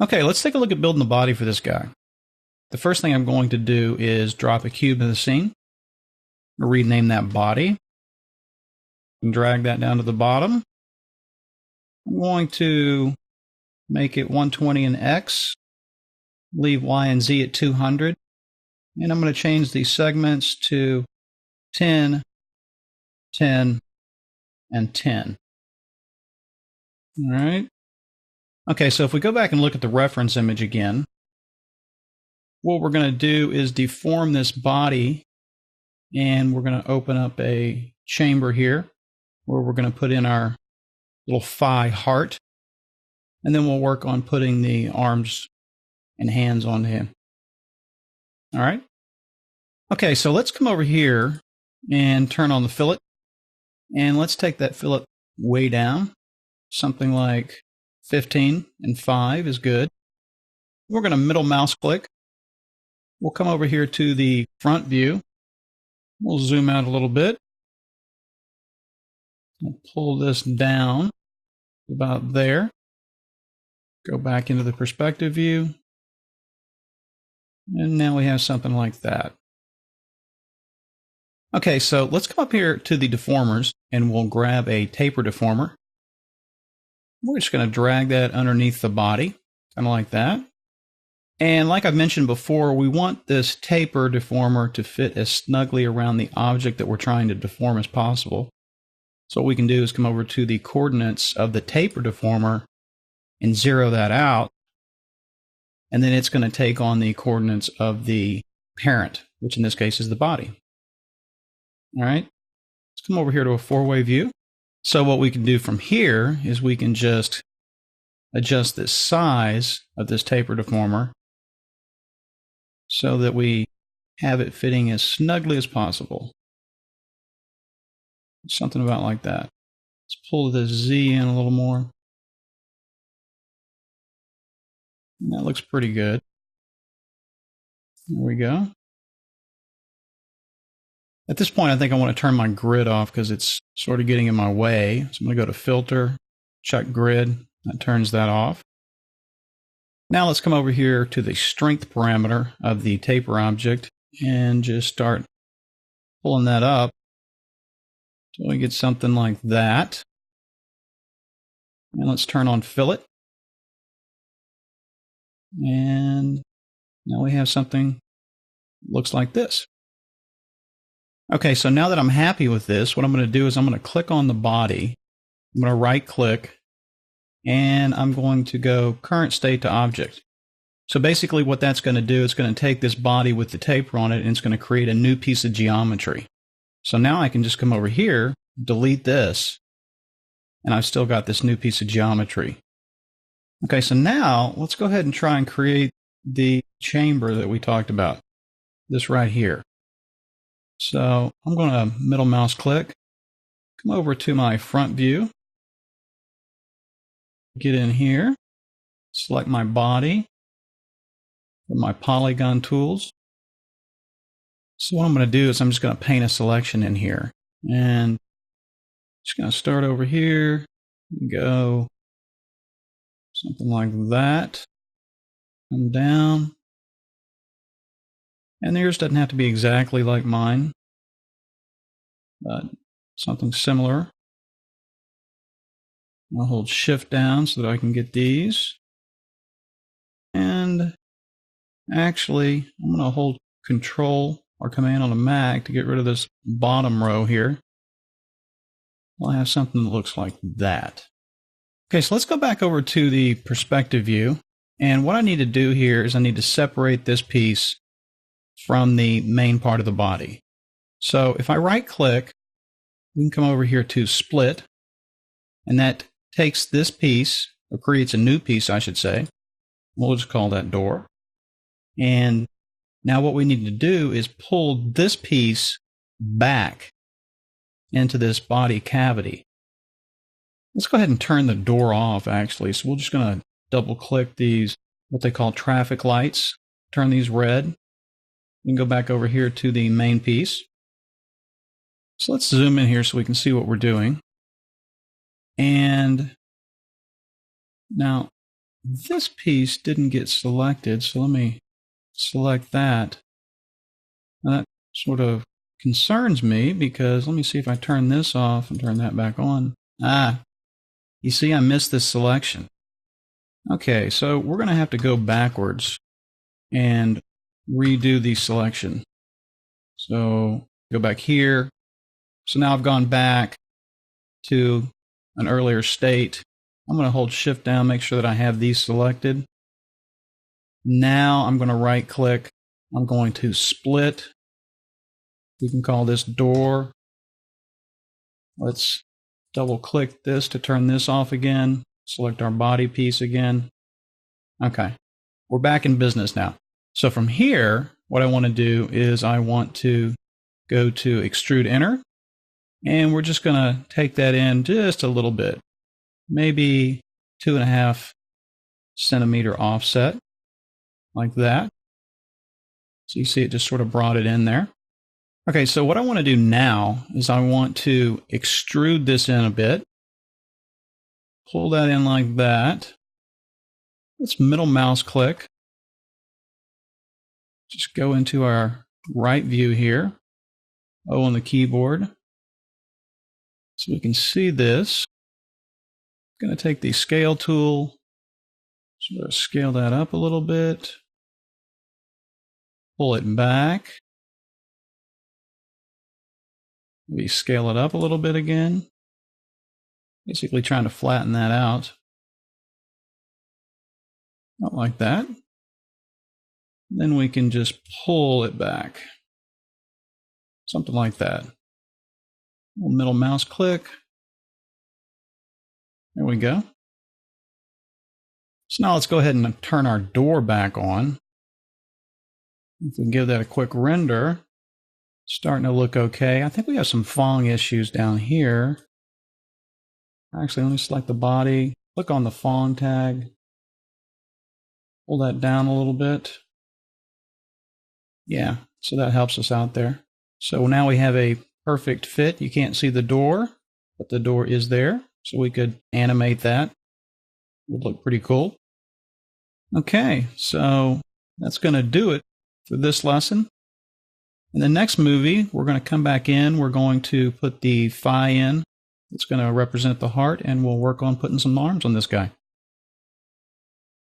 Okay, let's take a look at building the body for this guy. The first thing I'm going to do is drop a cube in the scene. Rename that body. And drag that down to the bottom. I'm going to make it 120 in X. Leave Y and Z at 200. And I'm going to change these segments to 10, 10, and 10. All right. Okay, so if we go back and look at the reference image again, what we're going to do is deform this body, and we're going to open up a chamber here where we're going to put in our little phi heart, and then we'll work on putting the arms and hands on him. All right. Okay, so let's come over here and turn on the fillet, and let's take that fillet way down, something like 15 and 5 is good. We're going to middle mouse click. We'll come over here to the front view. We'll zoom out a little bit. We'll pull this down about there. Go back into the perspective view. And now we have something like that. Okay, so let's come up here to the deformers, and we'll grab a taper deformer. We're just going to drag that underneath the body, kind of like that. And like I've mentioned before, we want this taper deformer to fit as snugly around the object that we're trying to deform as possible. So what we can do is come over to the coordinates of the taper deformer and zero that out. And then it's going to take on the coordinates of the parent, which in this case is the body. All right, let's come over here to a four-way view. So what we can do from here is we can just adjust the size of this taper deformer so that we have it fitting as snugly as possible. Something about like that. Let's pull the Z in a little more. And that looks pretty good. There we go. At this point, I think I want to turn my grid off because it's sort of getting in my way. So I'm going to go to Filter, check Grid. That turns that off. Now let's come over here to the strength parameter of the taper object and just start pulling that up so we get something like that. And let's turn on fillet. And now we have something that looks like this. Okay, so now that I'm happy with this, what I'm going to do is I'm going to click on the body. I'm going to right click, and I'm going to go current state to object. So basically what that's going to do, it's going to take this body with the taper on it, and it's going to create a new piece of geometry. So now I can just come over here, delete this, and I've still got this new piece of geometry. Okay, so now let's go ahead and try and create the chamber that we talked about, this right here. So I'm going to middle mouse click, come over to my front view, get in here, select my body, with my polygon tools. So what I'm going to do is I'm just going to paint a selection in here, and just going to start over here, go something like that, come down. And yours doesn't have to be exactly like mine, but something similar. I'll hold Shift down so that I can get these. And actually, I'm going to hold Control or Command on a Mac to get rid of this bottom row here. I'll have something that looks like that. Okay, so let's go back over to the perspective view. And what I need to do here is I need to separate this piece from the main part of the body. So if I right click, we can come over here to split, and that takes this piece, or creates a new piece, I should say. We'll just call that door. And now what we need to do is pull this piece back into this body cavity. Let's go ahead and turn the door off, actually. So we're just going to double click these, what they call traffic lights, turn these red. We can go back over here to the main piece. So let's zoom in here so we can see what we're doing. And now this piece didn't get selected, so let me select that. Now that sort of concerns me because let me see if I turn this off and turn that back on. You see, I missed this selection. Okay, so we're going to have to go backwards and redo the selection. So go back here. So now I've gone back to an earlier state. I'm going to hold Shift down, make sure that I have these selected. Now I'm going to right click. I'm going to split. We can call this door. Let's double click this to turn this off again. Select our body piece again. Okay, we're back in business now. So from here, what I want to do is I want to go to Extrude Enter. And we're just going to take that in just a little bit. Maybe 2.5 centimeter offset, like that. So you see it just sort of brought it in there. Okay, so what I want to do now is I want to extrude this in a bit. Pull that in like that. Let's middle mouse click. Just go into our right view here. O on the keyboard. So we can see this. I'm going to take the scale tool, sort of scale that up a little bit. Pull it back. Maybe scale it up a little bit again. Basically trying to flatten that out. Not like that. Then we can just pull it back. Something like that. Middle mouse click. There we go. So now let's go ahead and turn our door back on. If we give that a quick render, starting to look okay. I think we have some falling issues down here. Actually, let me select the body, click on the falling tag, pull that down a little bit. Yeah, so that helps us out there. So now we have a perfect fit. You can't see the door, but the door is there. So we could animate that. It would look pretty cool. Okay, so that's going to do it for this lesson. In the next movie, we're going to come back in. We're going to put the phi in. It's going to represent the heart, and we'll work on putting some arms on this guy.